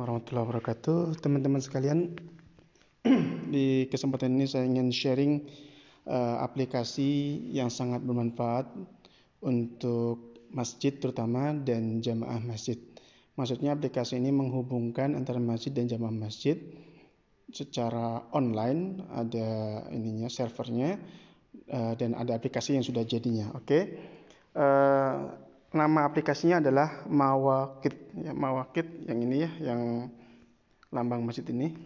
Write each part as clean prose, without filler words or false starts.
warahmatullahi wabarakatuh. Teman-teman sekalian, di kesempatan ini saya ingin sharing aplikasi yang sangat bermanfaat untuk masjid terutama dan jamaah masjid. Maksudnya aplikasi ini menghubungkan antara masjid dan jamaah masjid secara online, ada servernya, dan ada aplikasi yang sudah jadinya. Oke. Nama aplikasinya adalah Mawaqit. Ya, Mawaqit yang ini ya, yang lambang masjid ini.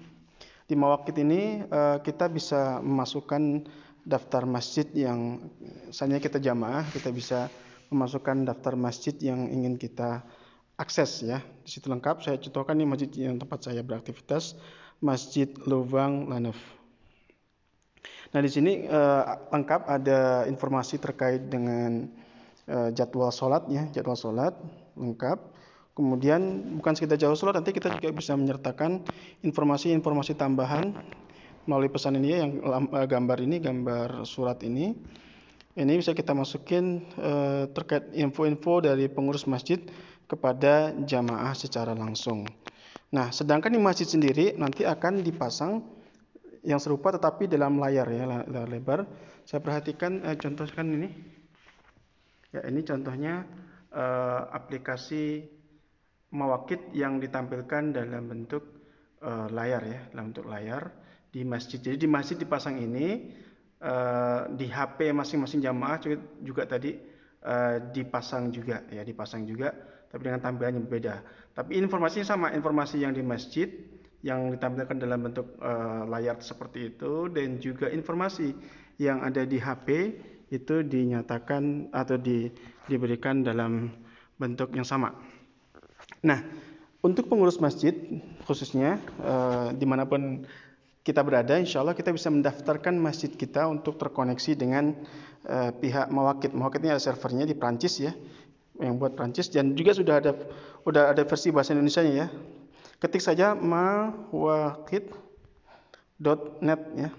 Di Mawaqit ini kita bisa memasukkan daftar masjid yang misalnya kita jamaah, kita bisa memasukkan daftar masjid yang ingin kita akses ya. Di situ lengkap. Saya contohkan nih masjid yang tempat saya beraktivitas, Masjid Lubang Lanuf. Nah, di sini lengkap ada informasi terkait dengan jadwal sholat ya, jadwal sholat lengkap. Kemudian bukan sekedar jadwal sholat, nanti kita juga bisa menyertakan informasi-informasi tambahan melalui pesan ini ya, yang gambar ini, gambar surat ini. Ini bisa kita masukin terkait info-info dari pengurus masjid kepada jamaah secara langsung. Nah, sedangkan di masjid sendiri nanti akan dipasang yang serupa tetapi dalam layar ya, layar lebar. Saya perhatikan contohkan ini. Ya, ini contohnya aplikasi Mawaqit yang ditampilkan dalam bentuk layar ya, dalam bentuk layar di masjid. Jadi di masjid dipasang ini, di HP masing-masing jamaah juga tadi dipasang juga ya, dipasang juga, tapi dengan tampilan yang berbeda. Tapi informasinya sama, informasi yang di masjid yang ditampilkan dalam bentuk layar seperti itu, dan juga informasi yang ada di HP itu dinyatakan atau diberikan dalam bentuk yang sama. Nah, untuk pengurus masjid khususnya dimanapun kita berada, insya Allah kita bisa mendaftarkan masjid kita untuk terkoneksi dengan pihak Mawaqit. Mawaqit ini ada servernya di Prancis ya, yang buat Prancis, dan juga sudah ada versi bahasa Indonesianya ya. Ketik saja mawaqit.net ya,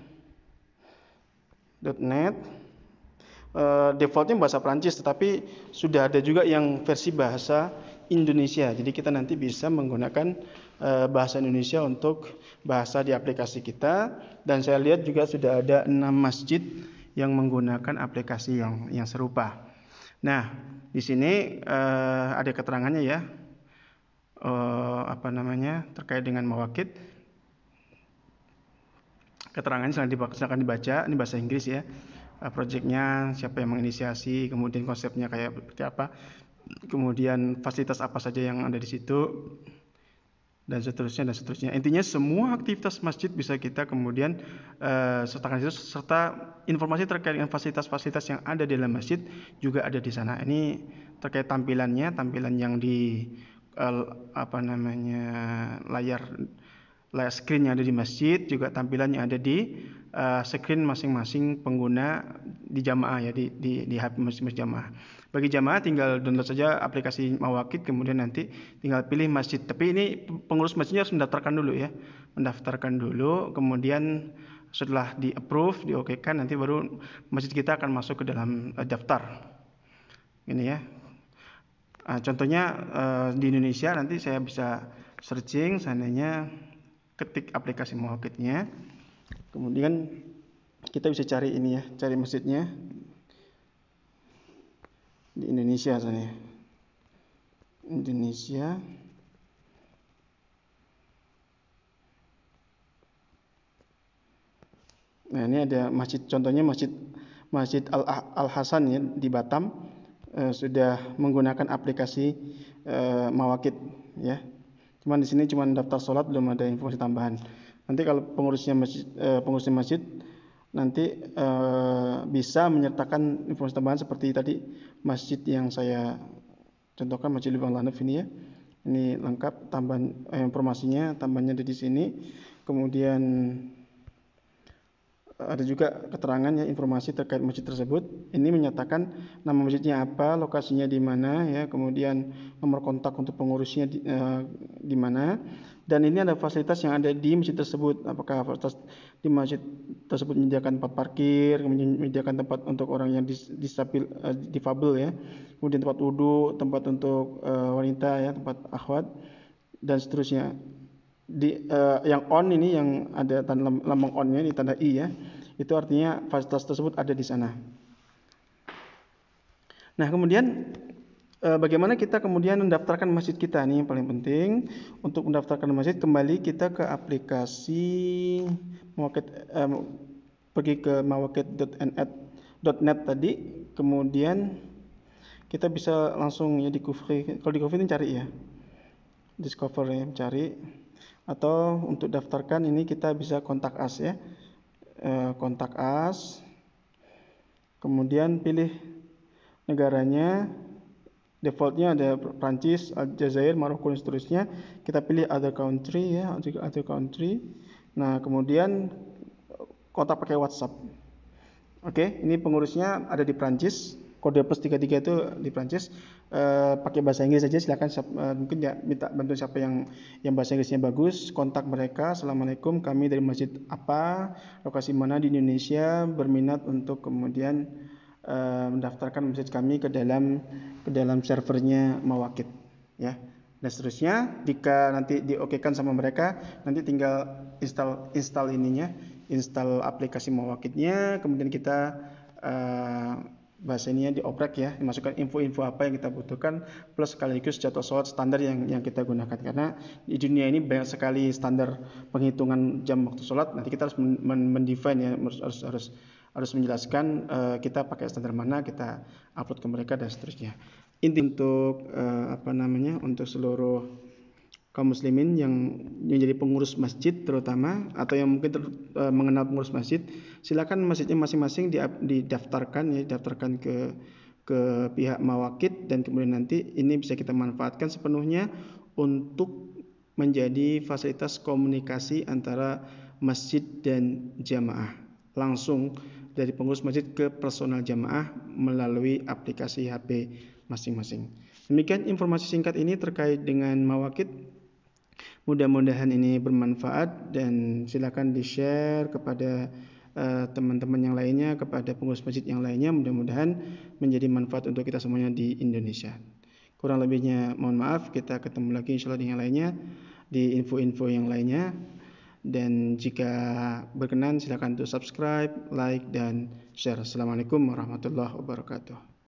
.net. Defaultnya bahasa Prancis, tetapi sudah ada juga yang versi bahasa Indonesia. Jadi kita nanti bisa menggunakan bahasa Indonesia untuk bahasa di aplikasi kita. Dan saya lihat juga sudah ada 6 masjid yang menggunakan aplikasi yang serupa. Nah, di sini ada keterangannya ya, terkait dengan Mawaqit. Keterangannya silakan dibaca. Ini bahasa Inggris ya. Projectnya, siapa yang menginisiasi, kemudian konsepnya kayak seperti apa, kemudian fasilitas apa saja yang ada di situ, dan seterusnya. Intinya semua aktivitas masjid bisa kita kemudian sertakan di situ, serta informasi terkait dengan fasilitas-fasilitas yang ada di dalam masjid juga ada di sana. Ini terkait tampilan yang di layar screen yang ada di masjid, juga tampilan yang ada di screen masing-masing pengguna di jamaah ya, di HP masing-masing jamaah. Bagi jamaah tinggal download saja aplikasi Mawaqit, kemudian nanti tinggal pilih masjid. Tapi ini pengurus masjidnya harus mendaftarkan dulu, kemudian setelah di approve, di okekan, nanti baru masjid kita akan masuk ke dalam daftar. Ini ya. Contohnya di Indonesia nanti saya bisa searching, seandainya ketik aplikasi Mawaqitnya, kemudian kita bisa cari ini ya, cari masjidnya di Indonesia sana. Indonesia. Nah, ini ada masjid, contohnya Masjid Al Hasan ya di Batam, sudah menggunakan aplikasi Mawaqit ya. Cuman di sini cuma daftar sholat, belum ada informasi tambahan. Nanti kalau pengurusnya masjid nanti bisa menyertakan informasi tambahan seperti tadi masjid yang saya contohkan, Masjid Lubang Lanuf ini ya. Ini lengkap tambahan informasinya, tambahannya ada di sini. Kemudian ada juga keterangan ya, informasi terkait masjid tersebut. Ini menyatakan nama masjidnya apa, lokasinya di mana ya, kemudian nomor kontak untuk pengurusnya di mana, dan ini ada fasilitas yang ada di masjid tersebut. Apakah fasilitas di masjid tersebut menyediakan tempat parkir, kemudian menyediakan tempat untuk orang yang difabel ya, kemudian tempat wudhu, tempat untuk wanita ya, tempat akhwat, dan seterusnya. yang on ini, yang ada tanda lambang on-nya, ini tanda I ya, itu artinya fasilitas tersebut ada di sana. Nah, kemudian bagaimana kita kemudian mendaftarkan masjid kita, nih yang paling penting. Untuk mendaftarkan masjid, kembali kita ke aplikasi Mawakit, pergi ke mawakit.net tadi, kemudian kita bisa langsung ya di Kufri. Kalau di Kufri ini cari ya, Discover ya, cari. Atau untuk daftarkan ini kita bisa kontak us ya, kontak us, kemudian pilih negaranya. Defaultnya ada Prancis, Aljazair, Maroko dan seterusnya. Kita pilih other country ya, other country. Nah, kemudian kontak pakai WhatsApp. Oke, ini pengurusnya ada di Prancis. Kode +33 itu di Prancis. Pakai bahasa Inggris saja, silakan. Mungkin ya minta bantuan siapa yang bahasa Inggrisnya bagus, kontak mereka. Assalamualaikum, kami dari masjid apa, lokasi mana di Indonesia, berminat untuk kemudian mendaftarkan masjid kami ke dalam servernya Mawakit ya, dan seterusnya. Jika nanti diokekan sama mereka, nanti tinggal install install aplikasi Mawakitnya, kemudian kita bahasa ininya dioprek ya, dimasukkan info-info apa yang kita butuhkan, plus sekaligus jadwal sholat standar yang kita gunakan. Karena di dunia ini banyak sekali standar penghitungan jam waktu sholat. Nanti kita harus mendefine ya, harus menjelaskan kita pakai standar mana, kita upload ke mereka dan seterusnya. Inti untuk untuk seluruh kaum muslimin yang menjadi pengurus masjid terutama, atau yang mungkin mengenal pengurus masjid, silakan masjidnya masing-masing didaftarkan ya, didaftarkan ke pihak Mawakit, dan kemudian nanti ini bisa kita manfaatkan sepenuhnya untuk menjadi fasilitas komunikasi antara masjid dan jamaah, langsung dari pengurus masjid ke personal jamaah melalui aplikasi HP masing-masing. Demikian informasi singkat ini terkait dengan Mawakit. Mudah-mudahan ini bermanfaat, dan silakan di-share kepada teman-teman yang lainnya, kepada pengurus masjid yang lainnya. Mudah-mudahan menjadi manfaat untuk kita semuanya di Indonesia. Kurang lebihnya mohon maaf. Kita ketemu lagi insyaallah dengan yang lainnya di info-info yang lainnya. Dan jika berkenan silakan untuk subscribe, like, dan share. Assalamualaikum warahmatullahi wabarakatuh.